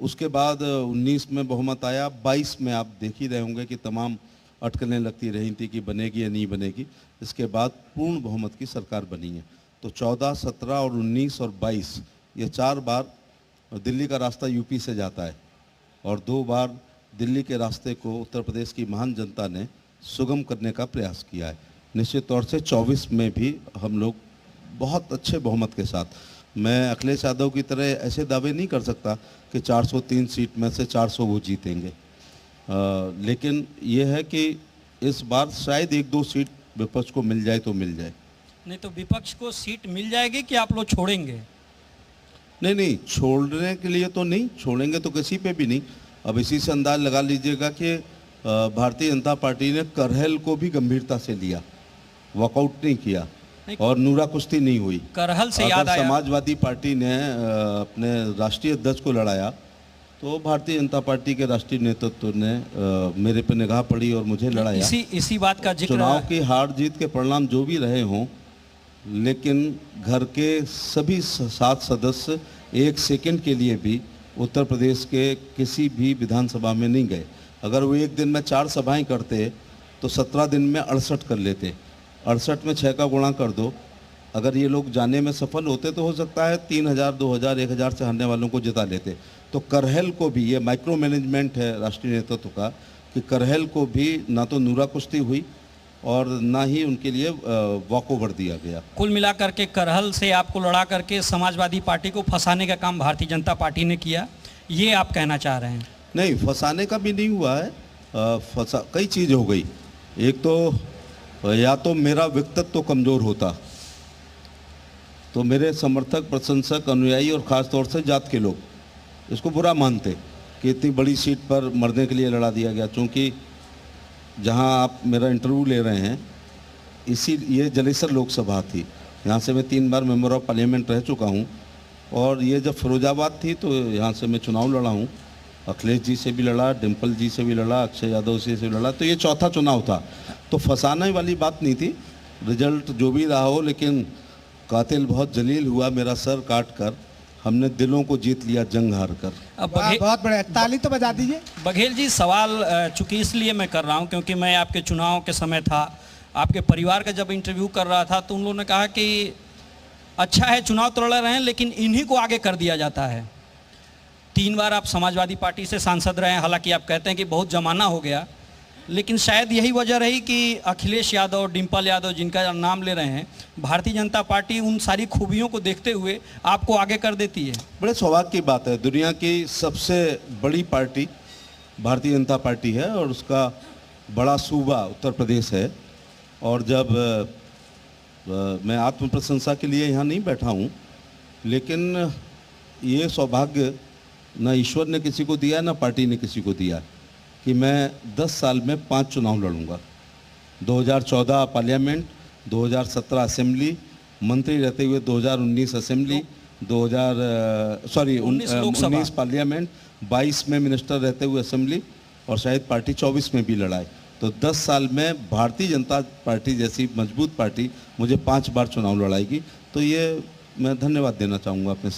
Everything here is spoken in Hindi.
उसके बाद 19 में बहुमत आया, 22 में आप देख ही रहे होंगे कि तमाम अटकलें लगती रही थी कि बनेगी या नहीं बनेगी। इसके बाद पूर्ण बहुमत की सरकार बनी है। तो 14, 17 और 19 और 22 ये 4 बार दिल्ली का रास्ता यूपी से जाता है और 2 बार दिल्ली के रास्ते को उत्तर प्रदेश की महान जनता ने सुगम करने का प्रयास किया है। निश्चित तौर से 24 में भी हम लोग बहुत अच्छे बहुमत के साथ, मैं अखिलेश यादव की तरह ऐसे दावे नहीं कर सकता कि 403 सीट में से 400 वो जीतेंगे, लेकिन ये है कि इस बार शायद 1-2 सीट विपक्ष को मिल जाए तो मिल जाए। नहीं तो विपक्ष को सीट मिल जाएगी कि आप लोग छोड़ेंगे? नहीं, छोड़ने के लिए तो नहीं, छोड़ेंगे तो किसी पे भी नहीं। अब इसी से अंदाज लगा लीजिएगा कि भारतीय जनता पार्टी ने करहल को भी गंभीरता से लिया, वॉकआउट नहीं किया और नूरा कुश्ती नहीं हुई। करहल से याद आया, समाजवादी पार्टी ने अपने राष्ट्रीय अध्यक्ष को लड़ाया तो भारतीय जनता पार्टी के राष्ट्रीय नेतृत्व ने मेरे पे निगाह पड़ी और मुझे लड़ाया। इसी बात का जिक्र, चुनाव की हार जीत के परिणाम जो भी रहे हों, लेकिन घर के सभी 7 सदस्य 1 सेकंड के लिए भी उत्तर प्रदेश के किसी भी विधानसभा में नहीं गए। अगर वो एक दिन में 4 सभाएं करते तो 17 दिन में 68 कर लेते। 68 में 6 का गुणा कर दो, अगर ये लोग जाने में सफल होते तो हो सकता है 3000, 2000, 1000 से हारने वालों को जिता लेते। तो करहल को भी, ये माइक्रो मैनेजमेंट है राष्ट्रीय नेतृत्व का, कि करहल को भी ना तो नूरा कुश्ती हुई और ना ही उनके लिए वॉक ओवर दिया गया। कुल मिलाकर के करहल से आपको लड़ा करके समाजवादी पार्टी को फंसाने का काम भारतीय जनता पार्टी ने किया, ये आप कहना चाह रहे हैं? नहीं, फंसाने का भी नहीं हुआ है। कई चीज़ हो गई। एक तो या तो मेरा व्यक्तित्व तो कमज़ोर होता तो मेरे समर्थक, प्रशंसक, अनुयायी और ख़ास तौर से जात के लोग इसको बुरा मानते कि इतनी बड़ी सीट पर मरने के लिए लड़ा दिया गया। चूँकि जहां आप मेरा इंटरव्यू ले रहे हैं, ये जलेसर लोकसभा थी, यहाँ से मैं 3 बार मेंबर ऑफ पार्लियामेंट रह चुका हूँ और ये जब फिरोजाबाद थी तो यहाँ से मैं चुनाव लड़ा हूँ। अखिलेश जी से भी लड़ा, डिम्पल जी से भी लड़ा, अक्षय यादव से भी लड़ा। तो ये चौथा चुनाव था, तो फंसाने वाली बात नहीं थी। रिजल्ट जो भी रहा हो, लेकिन कातिल बहुत जलील हुआ, मेरा सर काट कर। हमने दिलों को जीत लिया जंग हार कर। बहुत बड़ा, ताली तो बजा दीजिए। बघेल जी, सवाल चूंकि इसलिए मैं कर रहा हूं क्योंकि मैं आपके चुनाव के समय था, आपके परिवार का जब इंटरव्यू कर रहा था तो उन लोगों ने कहा कि अच्छा है चुनाव तो लड़ रहे हैं लेकिन इन्हीं को आगे कर दिया जाता है। 3 बार आप समाजवादी पार्टी से सांसद रहे हैं, हालांकि आप कहते हैं कि बहुत जमाना हो गया, लेकिन शायद यही वजह रही कि अखिलेश यादव, डिम्पल यादव जिनका नाम ले रहे हैं, भारतीय जनता पार्टी उन सारी खूबियों को देखते हुए आपको आगे कर देती है। बड़े सौभाग्य की बात है, दुनिया की सबसे बड़ी पार्टी भारतीय जनता पार्टी है और उसका बड़ा सूबा उत्तर प्रदेश है। और जब मैं आत्म प्रशंसा के लिए यहाँ नहीं बैठा हूँ, लेकिन ये सौभाग्य न ईश्वर ने किसी को दिया, न पार्टी ने किसी को दिया कि मैं 10 साल में 5 चुनाव लड़ूंगा। 2014 पार्लियामेंट, 2017 असेंबली, मंत्री रहते हुए 2019 असेंबली, 19 पार्लियामेंट, 22 में मिनिस्टर रहते हुए असेंबली और शायद पार्टी 24 में भी लड़ाई। तो 10 साल में भारतीय जनता पार्टी जैसी मजबूत पार्टी मुझे 5 बार चुनाव लड़ाएगी। तो ये मैं धन्यवाद देना चाहूँगा अपने